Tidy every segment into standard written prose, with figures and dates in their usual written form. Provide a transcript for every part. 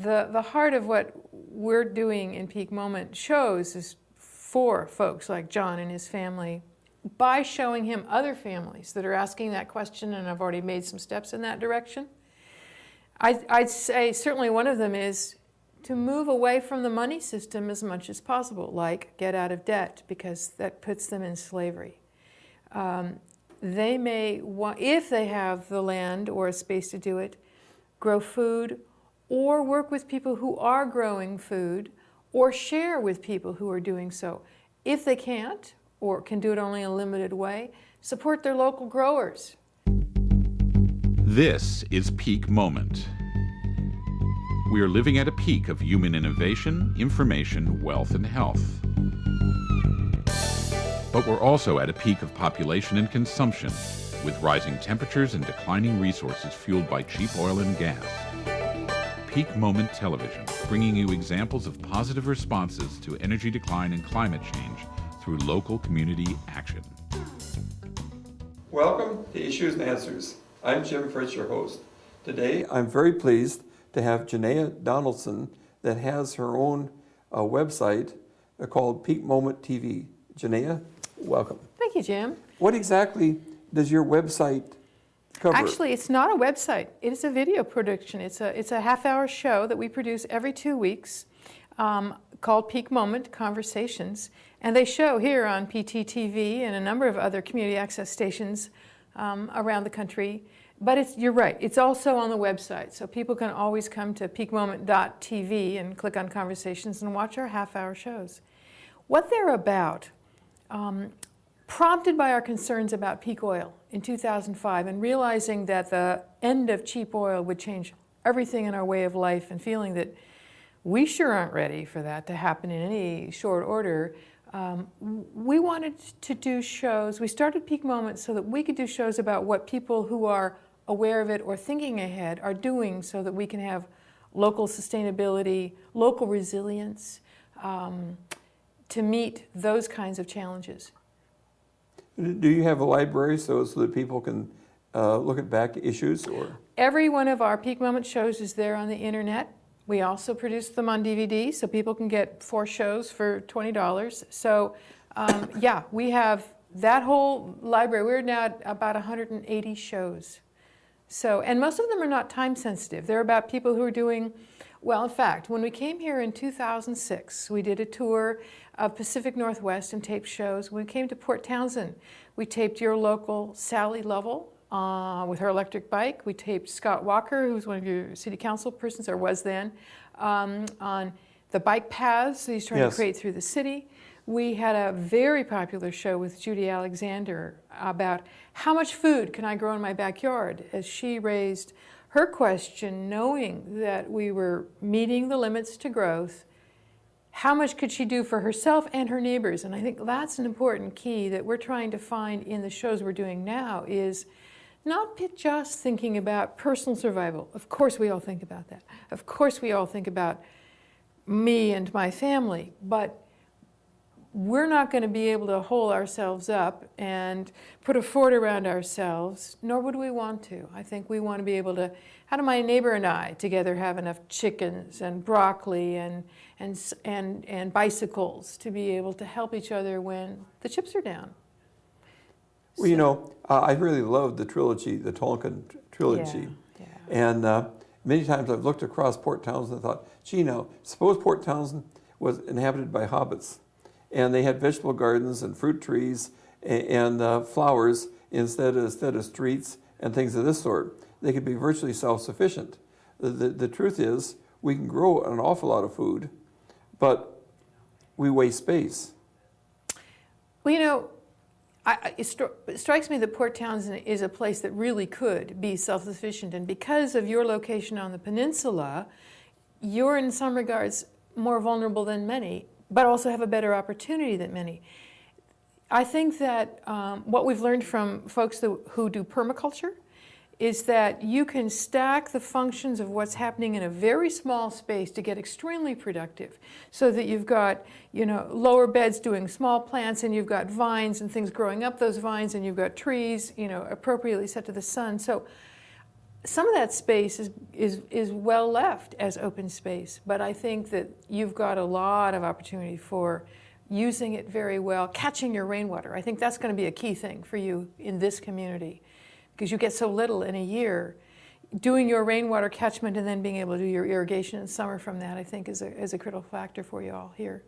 the heart of what we're doing in Peak Moment shows is for folks like John and his family, by showing him other families that are asking that question, and I've already made some steps in that direction. I'd say certainly one of them is to move away from the money system as much as possible, like get out of debt, because that puts them in slavery. They may want, if they have the land or a space to do it, grow food or work with people who are growing food or share with people who are doing so. If they can't or can do it only in a limited way, support their local growers. This is Peak Moment. We are living at a peak of human innovation, information, wealth, and health. But we're also at a peak of population and consumption, with rising temperatures and declining resources fueled by cheap oil and gas. Peak Moment Television, bringing you examples of positive responses to energy decline and climate change through local community action. Welcome to Issues and Answers. I'm Jim Fritz, your host. Today, I'm very pleased to have Janaia Donaldson that has her own website called Peak Moment TV. Janaia, welcome. Thank you, Jim. What exactly does your website cover? Actually, it's not a website. It is a video production. It's a half-hour show that we produce every 2 weeks called Peak Moment Conversations. And they show here on PTTV and a number of other community access stations around the country. But you're right, it's also on the website. So people can always come to peakmoment.tv and click on Conversations and watch our half-hour shows. What they're about, prompted by our concerns about peak oil in 2005 and realizing that the end of cheap oil would change everything in our way of life, and feeling that we sure aren't ready for that to happen in any short order, we wanted to do shows. We started Peak Moment so that we could do shows about what people who are aware of it or thinking ahead are doing, so that we can have local sustainability, local resilience to meet those kinds of challenges. Do you have a library so that people can look at back issues? Or every one of our Peak Moment shows is there on the internet. We also produce them on DVD, so people can get 4 shows for $20. So yeah, we have that whole library. We're now at about 180 shows. So, and most of them are not time sensitive. They're about people who are doing, well, in fact, when we came here in 2006, we did a tour of Pacific Northwest and taped shows. When we came to Port Townsend, we taped your local Sally Lovell with her electric bike. We taped Scott Walker, who's one of your city council persons, or was then, on the bike paths that he's trying to create through the city. We had a very popular show with Judy Alexander about how much food can I grow in my backyard, as she raised her question, knowing that we were meeting the limits to growth. How much could she do for herself and her neighbors? And I think that's an important key that we're trying to find in the shows we're doing now, is not just thinking about personal survival. Of course we all think about that. Of course we all think about me and my family, but we're not going to be able to hold ourselves up and put a fort around ourselves, nor would we want to. I think we want to be able to, how do my neighbor and I together have enough chickens and broccoli and bicycles to be able to help each other when the chips are down? Well, you know, I really loved the trilogy, the Tolkien trilogy. Yeah. And many times I've looked across Port Townsend and thought, gee, now, suppose Port Townsend was inhabited by hobbits, and they had vegetable gardens and fruit trees and flowers instead of streets and things of this sort. They could be virtually self-sufficient. The truth is, we can grow an awful lot of food, but we waste space. Well, you know, it strikes me that Port Townsend is a place that really could be self-sufficient, and because of your location on the peninsula, you're in some regards more vulnerable than many, but also have a better opportunity than many. I think that what we've learned from folks who do permaculture is that you can stack the functions of what's happening in a very small space to get extremely productive, so that you've got, you know, lower beds doing small plants, and you've got vines and things growing up those vines, and you've got trees, you know, appropriately set to the sun. So some of that space is well left as open space, but I think that you've got a lot of opportunity for using it very well, catching your rainwater. I think that's going to be a key thing for you in this community, because you get so little in a year. Doing your rainwater catchment and then being able to do your irrigation in summer from that, I think, is a critical factor for you all here.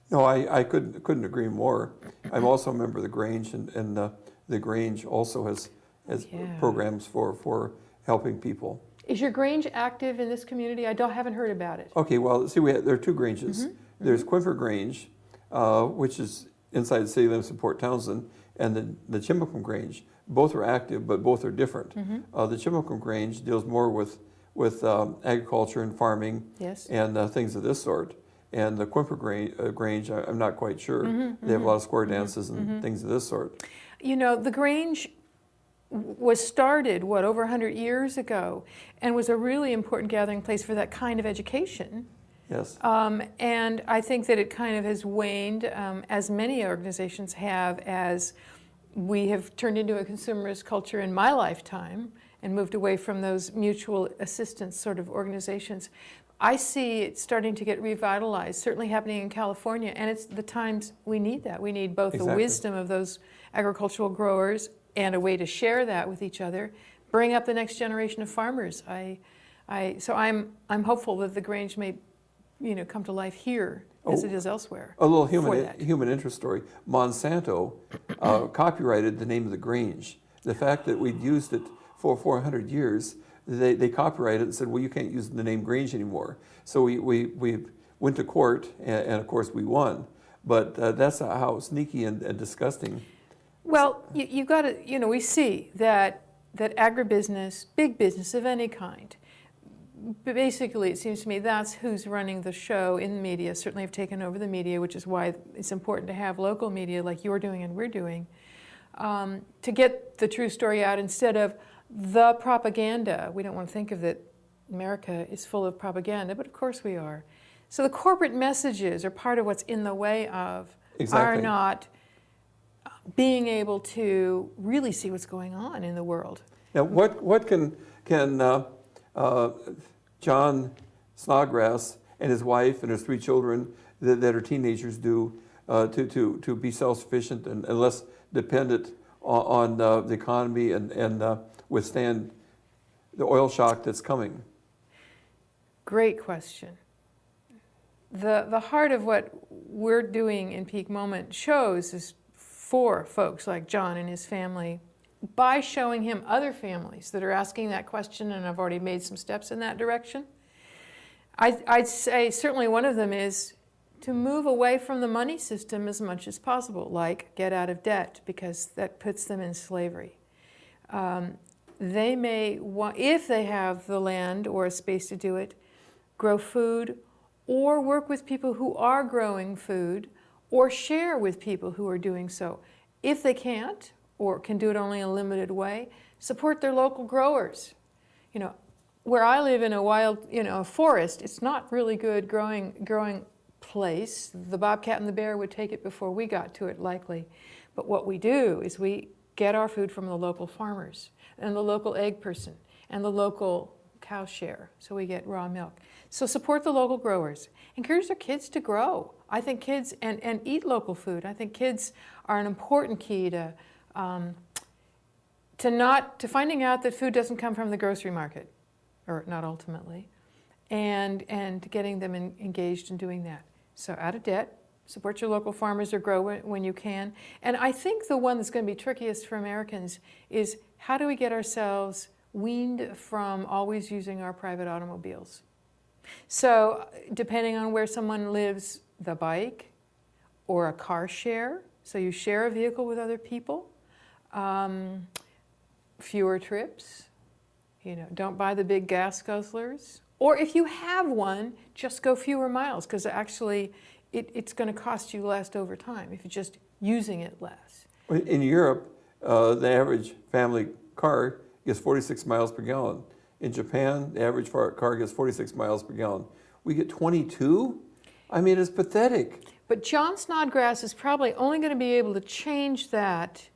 No, I couldn't agree more. I'm also a member of the Grange, and the Grange also has programs for helping people. Is your Grange active in this community? Haven't heard about it. Okay, well, see, there are two Granges. There's Quimper Grange, which is inside the city limits of Port Townsend, and the Chimacum Grange. Both are active, but both are different. The Chimacum Grange deals more with agriculture and farming and things of this sort. And the Quimper Grange, I'm not quite sure. They have a lot of square dances and things of this sort. You know, the Grange was started, over 100 years ago, and was a really important gathering place for that kind of education. Yes. And I think that it kind of has waned, as many organizations have, as we have turned into a consumerist culture in my lifetime and moved away from those mutual assistance sort of organizations. I see it starting to get revitalized, certainly happening in California, and it's the times we need that. We need both the wisdom of those agricultural growers and a way to share that with each other, bring up the next generation of farmers. So I'm hopeful that the Grange may, come to life here as it is elsewhere. A little human interest story. Monsanto copyrighted the name of the Grange. The fact that we'd used it for 400 years, they copyrighted it and said, well, you can't use the name Grange anymore. So we went to court, and of course we won. But that's how sneaky and disgusting. Well, you got to, we see that agribusiness, big business of any kind, basically, it seems to me that's who's running the show in the media, certainly have taken over the media, which is why it's important to have local media like you're doing and we're doing, to get the true story out instead of the propaganda. We don't want to think of that America is full of propaganda, but of course we are. So the corporate messages are part of what's in the way of are not being able to really see what's going on in the world. Now, what can John Snodgrass and his wife and his 3 children that are teenagers do to be self-sufficient and less dependent on the economy and withstand the oil shock that's coming? Great question. The heart of what we're doing in Peak Moment shows is for folks like John and his family, by showing him other families that are asking that question, and I've already made some steps in that direction. I'd say certainly one of them is to move away from the money system as much as possible, like get out of debt, because that puts them in slavery. They may want, if they have the land or a space to do it, grow food or work with people who are growing food or share with people who are doing so. If they can't, or can do it only in a limited way, support their local growers. Where I live in a wild, a forest, it's not really good growing place. The bobcat and the bear would take it before we got to it, likely. But what we do is we get our food from the local farmers and the local egg person and the local cow share, so we get raw milk. So support the local growers. Encourage their kids to grow. I think kids, and eat local food. I think kids are an important key to finding out that food doesn't come from the grocery market, or not ultimately, and getting them engaged in doing that. So out of debt, support your local farmers or grow when you can. And I think the one that's going to be trickiest for Americans is how do we get ourselves weaned from always using our private automobiles? So depending on where someone lives, the bike or a car share, so you share a vehicle with other people, fewer trips, don't buy the big gas guzzlers. Or if you have one, just go fewer miles, because actually it's going to cost you less over time if you're just using it less. In Europe, the average family car gets 46 miles per gallon. In Japan, the average car gets 46 miles per gallon. We get 22? I mean, it's pathetic. But John Snodgrass is probably only going to be able to change that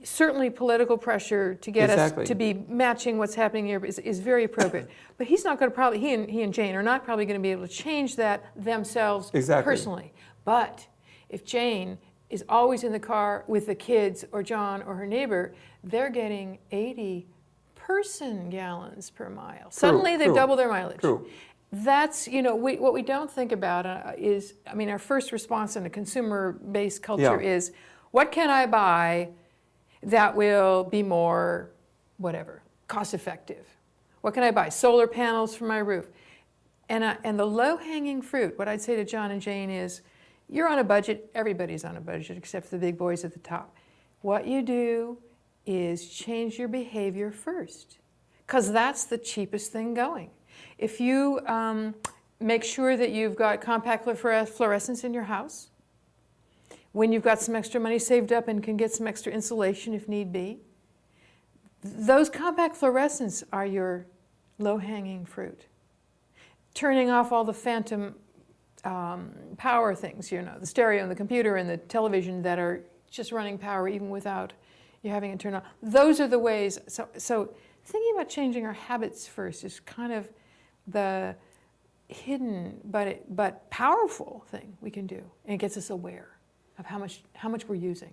certainly political pressure to get Exactly. us to be matching what's happening here is very appropriate. But he's not going to probably, he and Jane are not probably going to be able to change that themselves Exactly. personally. But if Jane is always in the car with the kids or John or her neighbor, they're getting 80 person gallons per mile. Suddenly they've doubled their mileage. True. That's, what we don't think about is, our first response in a consumer-based culture is, what can I buy that will be more, cost-effective? What can I buy? Solar panels for my roof. And the low-hanging fruit, what I'd say to John and Jane is, you're on a budget, everybody's on a budget except for the big boys at the top. What you do is change your behavior first, because that's the cheapest thing going. If you make sure that you've got compact fluorescents in your house, when you've got some extra money saved up and can get some extra insulation if need be, those compact fluorescents are your low-hanging fruit. Turning off all the phantom power things, the stereo and the computer and the television that are just running power even without you having it turned on. Those are the ways. So thinking about changing our habits first is kind of the hidden but powerful thing we can do, and it gets us aware of how much we're using.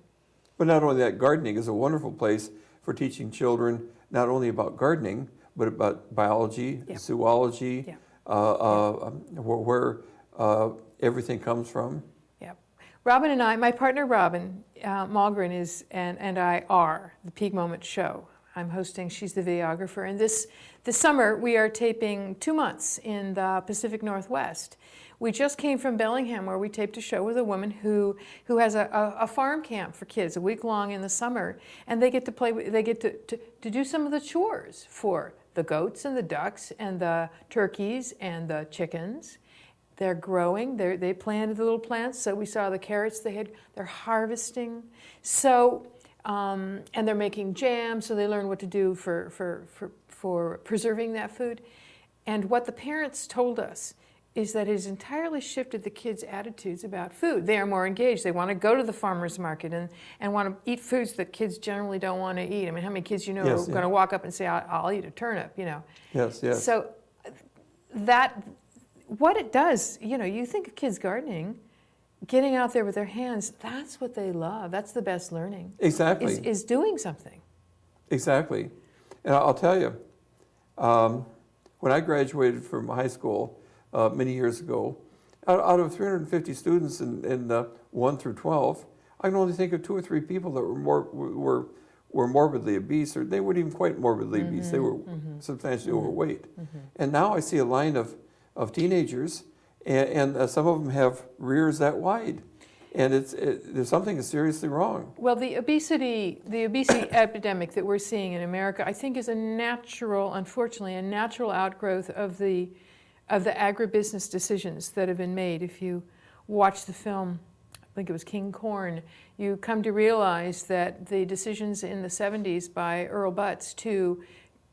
But not only that, gardening is a wonderful place for teaching children not only about gardening, but about biology, zoology, where everything comes from. Yeah. Robin and I, my partner Robin Malgren and I are the Peak Moment Show. I'm hosting, she's the videographer, and this summer we are taping 2 months in the Pacific Northwest. We just came from Bellingham, where we taped a show with a woman who has a farm camp for kids, a week long in the summer, and they get to play. They get to do some of the chores for the goats and the ducks and the turkeys and the chickens. They're growing. They planted the little plants. So we saw the carrots they're harvesting. So and they're making jam. So they learn what to do for preserving that food. And what the parents told us is that it has entirely shifted the kids' attitudes about food. They are more engaged. They want to go to the farmer's market and want to eat foods that kids generally don't want to eat. How many kids are going to walk up and say, I'll eat a turnip, Yes, yes. So what it does, you think of kids gardening, getting out there with their hands, that's what they love. That's the best learning. Exactly. Is doing something. Exactly. And I'll tell you, when I graduated from high school many years ago, out of 350 students in 1 through 12, I can only think of 2 or 3 people that were morbidly obese, or they weren't even quite morbidly obese. They were substantially overweight. And now I see a line of teenagers, and some of them have rears that wide. And there's something is seriously wrong. Well, the obesity epidemic that we're seeing in America, I think, is unfortunately, a natural outgrowth of the agribusiness decisions that have been made. If you watch the film, I think it was King Corn, you come to realize that the decisions in the 70s by Earl Butz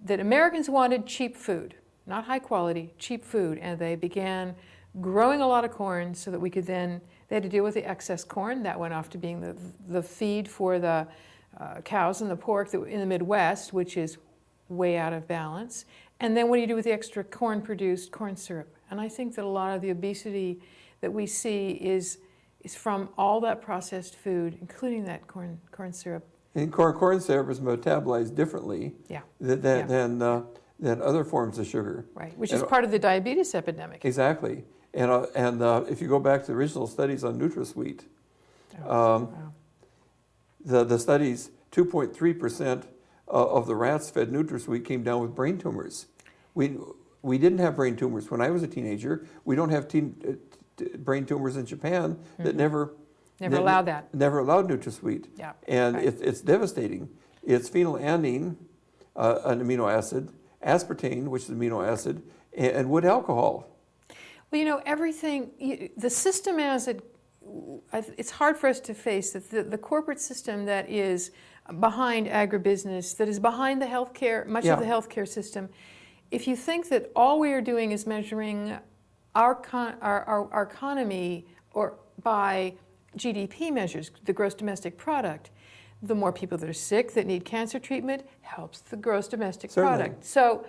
that Americans wanted cheap food, not high quality, cheap food, and they began growing a lot of corn so that they had to deal with the excess corn that went off to being the feed for the cows and the pork in the Midwest, which is way out of balance. And then what do you do with the extra corn-produced corn syrup? And I think that a lot of the obesity that we see is from all that processed food, including that corn syrup. And corn syrup is metabolized differently than other forms of sugar. Right, which is part of the diabetes epidemic. Exactly. And if you go back to the original studies on NutraSweet, the studies, 2.3% of the rats fed NutraSweet came down with brain tumors. We didn't have brain tumors when I was a teenager. We don't have brain tumors in Japan that never allowed that. Never allowed NutraSweet. Yeah. And it's devastating. It's phenylalanine, an amino acid, aspartame, which is an amino acid, and wood alcohol. Well, everything, the system it's hard for us to face that the corporate system that is behind agribusiness, that is behind the healthcare, much of the healthcare system. If you think that all we are doing is measuring our economy or by GDP measures, the gross domestic product, the more people that are sick that need cancer treatment helps the gross domestic Certainly. product. So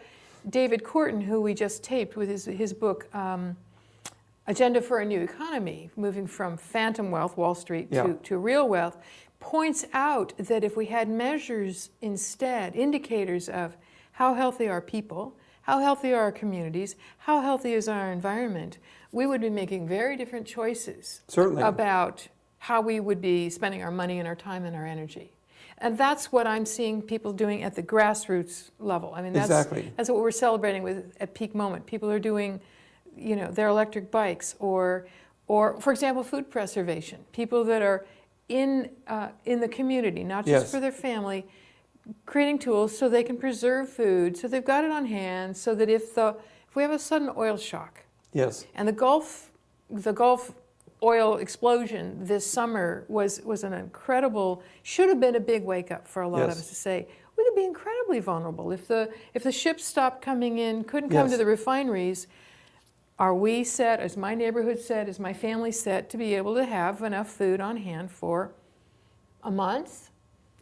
David Korten, who we just taped with his book, Agenda for a New Economy, moving from phantom wealth, Wall Street, to real wealth, points out that if we had measures instead, indicators of how healthy are people, how healthy are our communities, how healthy is our environment, we would be making very different choices Certainly. about how we would be spending our money and our time and our energy. And that's what I'm seeing people doing at the grassroots level. I mean, that's what we're celebrating with at Peak Moment. People are doing, their electric bikes, or for example, food preservation. People that are in the community, not just for their family, creating tools so they can preserve food, so they've got it on hand, so that if we have a sudden oil shock, and the Gulf oil explosion this summer was an incredible, should have been a big wake up for a lot of us to say, we could be incredibly vulnerable. If the ships stopped coming in, couldn't come to the refineries, are we set, as my neighborhood set, as my family set, to be able to have enough food on hand for a month,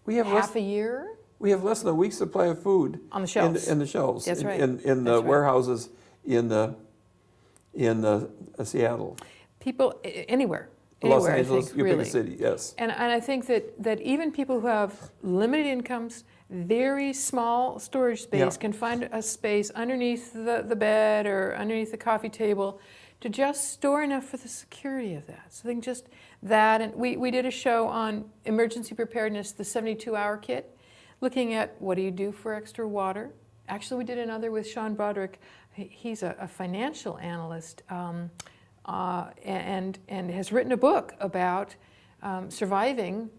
half a year? We have less than a week's supply of food on the shelves. In the shelves. That's right. In the warehouses in Seattle. People anywhere. Los Angeles, I think, your really. biggest city, yes. And I think that even people who have limited incomes, very small storage space, can find a space underneath the bed or underneath the coffee table to just store enough for the security of that. So they can just that. And we did a show on emergency preparedness, the 72-hour kit, looking at what do you do for extra water. Actually, we did another with Sean Broderick. He's a financial analyst. And has written a book about surviving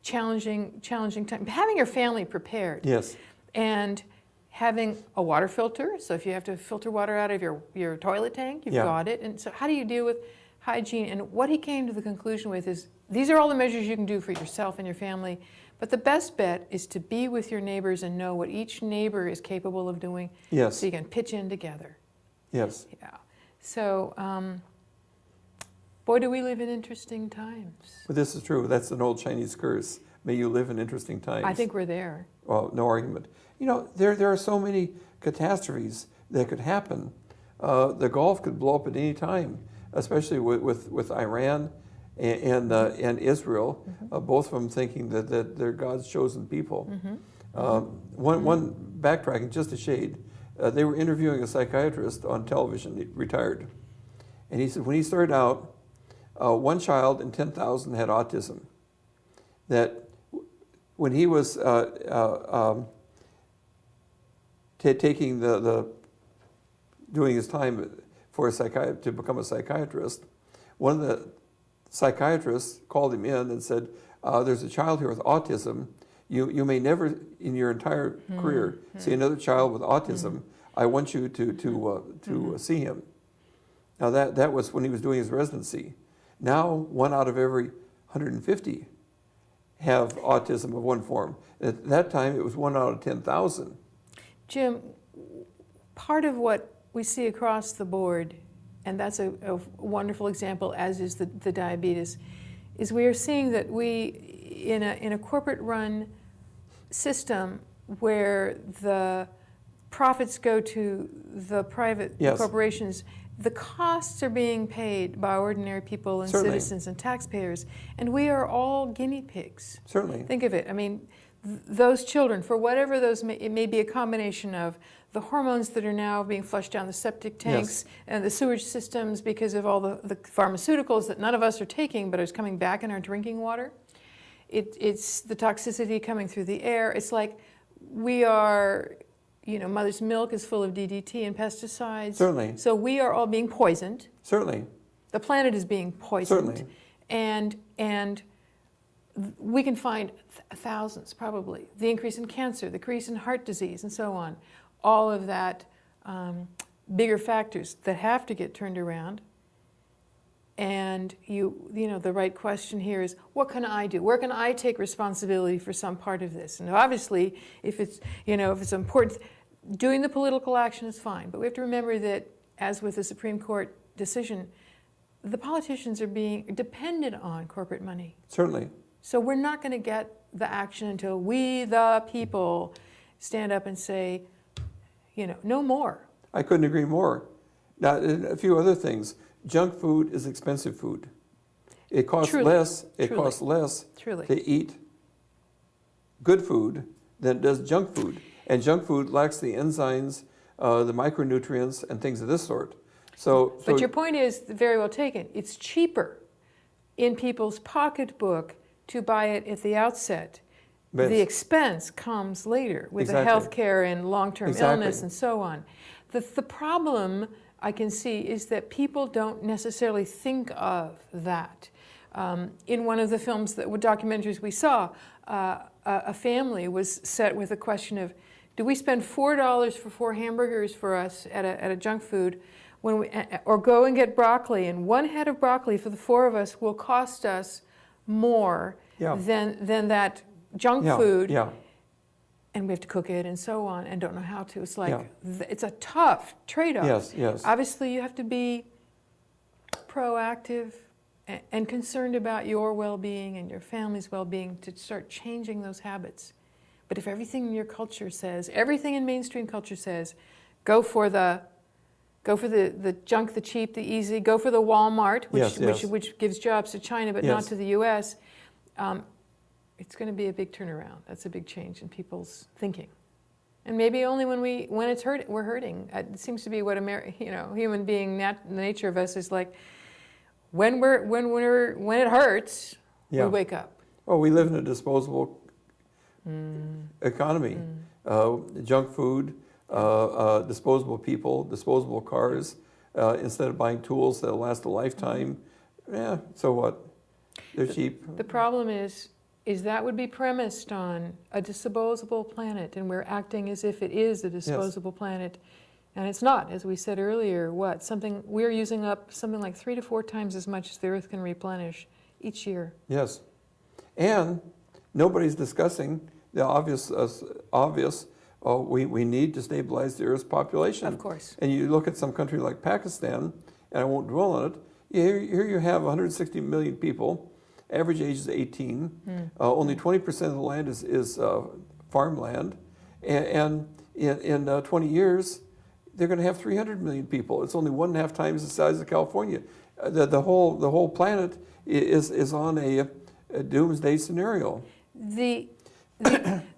challenging time, having your family prepared. Yes. And having a water filter, so if you have to filter water out of your toilet tank, you've got it. And so how do you deal with hygiene? And what he came to the conclusion with is, these are all the measures you can do for yourself and your family, but the best bet is to be with your neighbors and know what each neighbor is capable of doing, so you can pitch in together. Yes. Yeah. So, boy, do we live in interesting times. But this is true. That's an old Chinese curse. May you live in interesting times. I think we're there. Well, no argument. There are so many catastrophes that could happen. The Gulf could blow up at any time, especially with Iran and Israel, both of them thinking that they're God's chosen people. One backtracking just a shade, they were interviewing a psychiatrist on television, retired, and he said when he started out, one child in 10,000 had autism. That when he was taking doing his time for to become a psychiatrist, one of the psychiatrists called him in and said, "There's a child here with autism. You may never in your entire career see another child with autism. I want you to see him." Now that was when he was doing his residency. Now 1 out of every 150 have autism of one form. At that time, it was 1 out of 10,000. Jim, part of what we see across the board, and that's a wonderful example, as is the diabetes, is we are seeing that we, in a corporate-run system where the profits go to the private corporations, the costs are being paid by ordinary people and citizens and taxpayers, and we are all guinea pigs. Certainly. Think of it. I mean, those children, for whatever it may be a combination of the hormones that are now being flushed down the septic tanks and the sewage systems because of all the pharmaceuticals that none of us are taking but is coming back in our drinking water. It's the toxicity coming through the air. It's like we are... mother's milk is full of DDT and pesticides. Certainly. So we are all being poisoned. Certainly. The planet is being poisoned. Certainly. And we can find thousands, probably. The increase in cancer, the increase in heart disease, and so on. All of that, bigger factors that have to get turned around. And the right question here is, what can I do? Where can I take responsibility for some part of this? And obviously, if it's important, doing the political action is fine. But we have to remember that, as with the Supreme Court decision, the politicians are being dependent on corporate money. Certainly. So we're not going to get the action until we, the people, stand up and say, no more. I couldn't agree more. Now, a few other things. Junk food is expensive food. It costs less. It costs less to eat good food than it does junk food. And junk food lacks the enzymes, the micronutrients, and things of this sort. But your point is very well taken. It's cheaper in people's pocketbook to buy it at the outset. The expense comes later with the health care and long-term illness and so on. The problem I can see is that people don't necessarily think of that. In one of the films, documentaries we saw, a family was set with a question of, do we spend $4 for 4 hamburgers for us at a junk food, or go and get broccoli, and one head of broccoli for the 4 of us will cost us more than that junk food, and we have to cook it and so on, and don't know how to. It's like, it's a tough trade-off. Yes, yes. Obviously, you have to be proactive and concerned about your well-being and your family's well-being to start changing those habits. But if everything in your culture says, everything in mainstream culture says, go for the junk, the cheap, the easy, go for the Walmart, which gives jobs to China but not to the U.S., it's going to be a big turnaround. That's a big change in people's thinking. And maybe only when we're hurting. It seems to be what human being, the nature of us is like, when it hurts, we wake up. Oh, we live in a disposable economy. Junk food, disposable people, disposable cars. Instead of buying tools that'll last a lifetime, so what? They're cheap. The problem is that would be premised on a disposable planet, and we're acting as if it is a disposable planet. And it's not, as we said earlier, we're using up something like 3 to 4 times as much as the Earth can replenish each year. Yes. And nobody's discussing the obvious, we need to stabilize the Earth's population. Of course. And you look at some country like Pakistan, and I won't dwell on it, here you have 160 million people, average age is 18, only 20% of the land is farmland, and in 20 years, they're going to have 300 million people. It's only 1.5 times the size of California. The whole planet is on a doomsday scenario.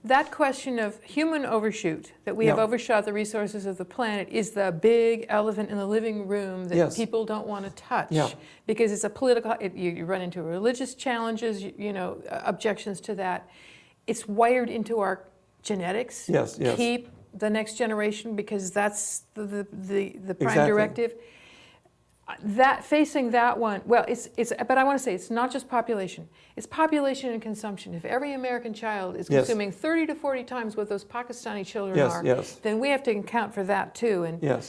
That question of human overshoot, that we have overshot the resources of the planet, is the big elephant in the living room that people don't want to touch because it's a political. You run into religious challenges, objections to that. It's wired into our genetics. Yes. Keep the next generation, because that's the prime directive. Facing that one, but I want to say it's not just population. It's population and consumption. If every American child is consuming 30 to 40 times what those Pakistani children are, then we have to account for that too. And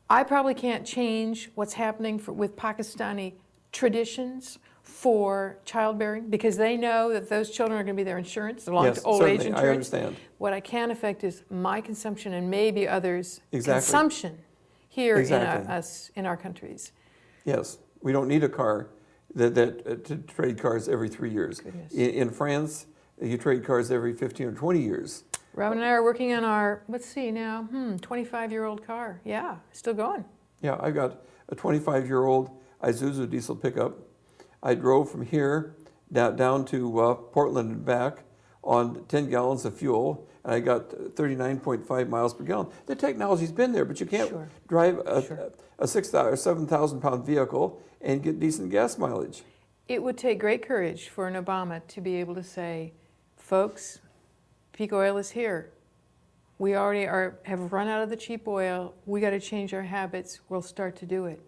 I probably can't change what's happening with Pakistani traditions for childbearing, because they know that those children are going to be their insurance, their old age insurance. I understand. What I can affect is my consumption and maybe others' consumption here in our countries. Yes, we don't need a car to trade cars every 3 years. In France, you trade cars every 15 or 20 years. Robin and I are working on our 25-year-old car. Yeah, still going. Yeah, I've got a 25-year-old Isuzu diesel pickup. I drove from here down to Portland and back on 10 gallons of fuel, and I got 39.5 miles per gallon. The technology's been there, but you can't drive a 6,000 or 7,000 pound vehicle and get decent gas mileage. It would take great courage for an Obama to be able to say, folks, peak oil is here. We already have run out of the cheap oil. We got to change our habits. We'll start to do it.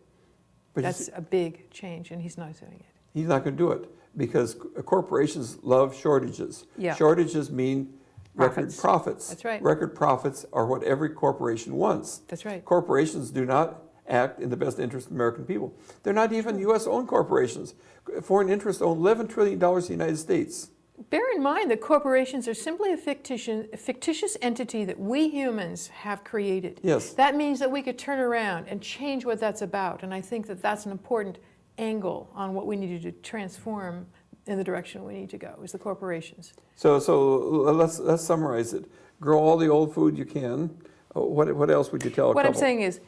But that's a big change, and he's not doing it. He's not going to do it because corporations love shortages. Shortages mean record profits. That's right. Record profits are what every corporation wants. That's right. Corporations do not act in the best interest of American people. They're not even U.S.-owned corporations. Foreign interests own $11 trillion in the United States. Bear in mind that corporations are simply a fictitious entity that we humans have created. Yes. That means that we could turn around and change what that's about, and I think that that's an important angle on what we need to transform in the direction we need to go, is the corporations. So let's summarize it. Grow all the old food you can. What else would you tell a What couple? I'm saying is,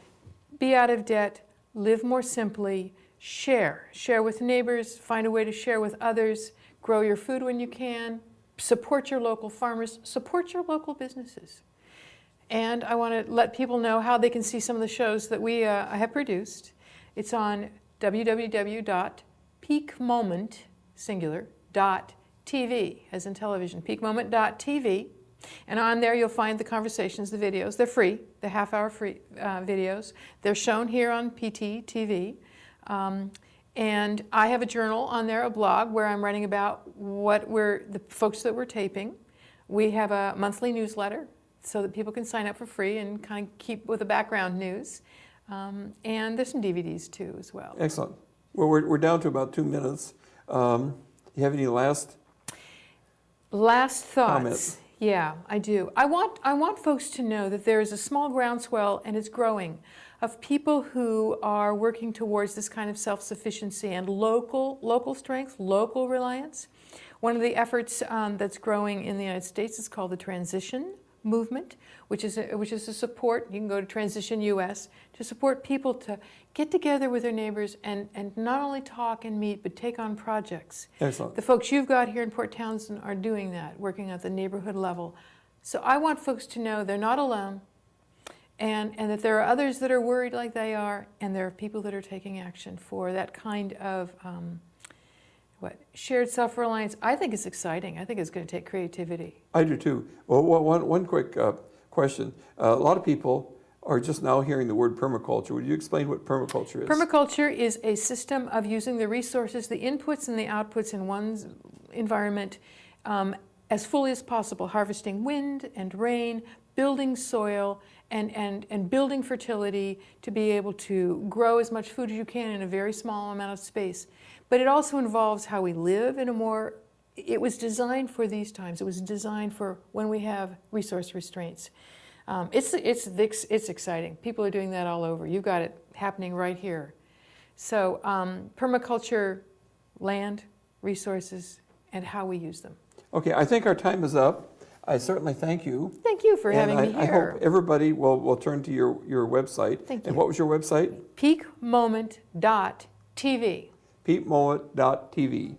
be out of debt, live more simply, share with neighbors, find a way to share with others, grow your food when you can, support your local farmers, support your local businesses. And I want to let people know how they can see some of the shows that we have produced. It's on www.peakmoment.tv, as in television, peakmoment.tv. And on there you'll find the conversations, the videos. They're free, the half-hour free videos. They're shown here on PT and I have a journal on there, a blog, where I'm writing about the folks that we're taping. We have a monthly newsletter so that people can sign up for free and kind of keep with the background news. And there's some DVDs too as well. Excellent. Well, we're down to about 2 minutes. You have any last thoughts? Comments? Yeah, I do. I want folks to know that there is a small groundswell, and it's growing, of people who are working towards this kind of self-sufficiency and local strength, local reliance. One of the efforts that's growing in the United States is called the Transition Movement, which is a support. You can go to Transition US to support people to get together with their neighbors and not only talk and meet, but take on projects. Excellent. The folks you've got here in Port Townsend are doing that, working at the neighborhood level. So I want folks to know they're not alone, and that there are others that are worried like they are, and there are people that are taking action for that kind of shared self-reliance. I think it's exciting. I think it's going to take creativity. I do too. Well, one quick question. A lot of people are just now hearing the word permaculture. Would you explain what permaculture is? Permaculture is a system of using the resources, the inputs and the outputs in one's environment as fully as possible, harvesting wind and rain, building soil, and building fertility to be able to grow as much food as you can in a very small amount of space. But it also involves how we live in it was designed for these times. It was designed for when we have resource restraints. It's exciting. People are doing that all over. You've got it happening right here. So permaculture, land, resources, and how we use them. Okay, I think our time is up. I certainly thank you. Thank you for having me here. I hope everybody will turn to your website. Thank you. And what was your website? peakmoment.tv. peakmoment.tv.